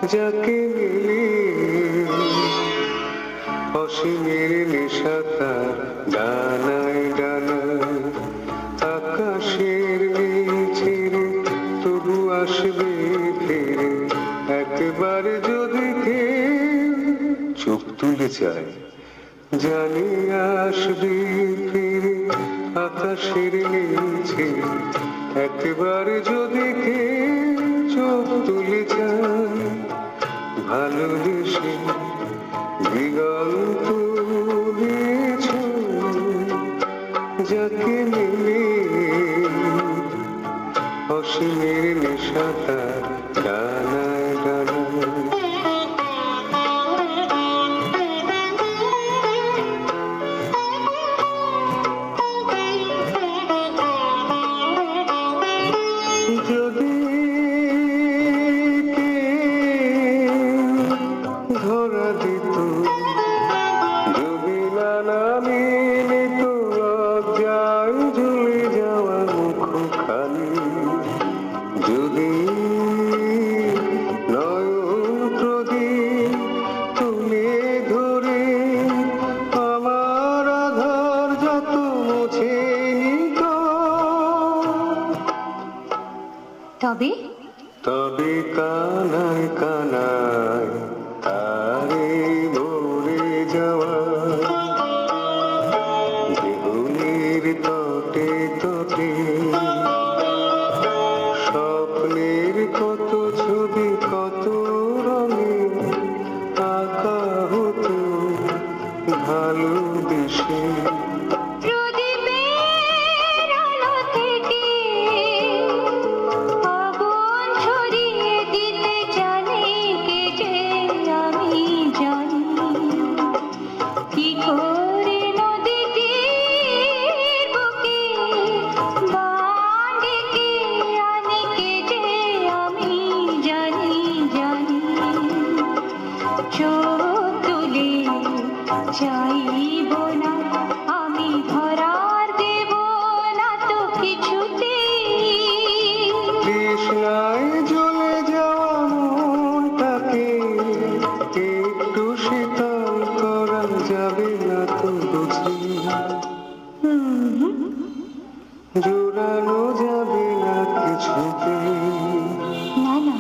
যাকে মিলে অসীমের নেশা তার ডানায় ডানায় আকাশের নিচে তবু আসবে ফিরে একবার যদি কেউ চোখ তুলে চায় জানি আসবে ফিরে আকাশের নিচে একবার যদি কেউ চোখ তুলে চায় ভালোবেসে দিগন্ত দিয়েছ যাকে মিলে অসীমের নেশা তার ডানায় ডানায়। যদি ধরা দিত যদি নামে নিত লজ্জায় ঝুলে যাওয়া মুখখানি যদি নয়ন প্রদীপ তুলে ধরে আমার আধার যত মুছে নিত তবে তবে কানায় কানায় তারে ভরে যাওয়া জীবনের তটে তটে স্বপ্নের কত ছবি কত রঙে আঁকা হতো ভালোবেসে প্রদীপের আলো থেকে আগুন ছড়িয়ে দিতে জানে কে যে আমি জানি কি করে নদীটির বুকে বান ডেকে আনে কে যে আমি জানি জানি চোখ তুলে চাইব না আমি ধরার দেব না তো কিছুতেই তৃষ্ণায় জ্বলে যাওয়া মনটাকে একটু শীতল করা যাবে না তো বুঝি জোড়ানো যাবে না কিছুতে না না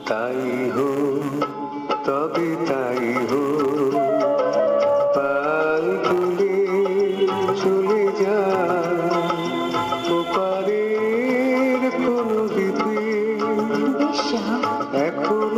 তাই হো তবে তাই হো পাল তুলে চলে যা ওপারের কোনো দ্বীপে বেশ এখন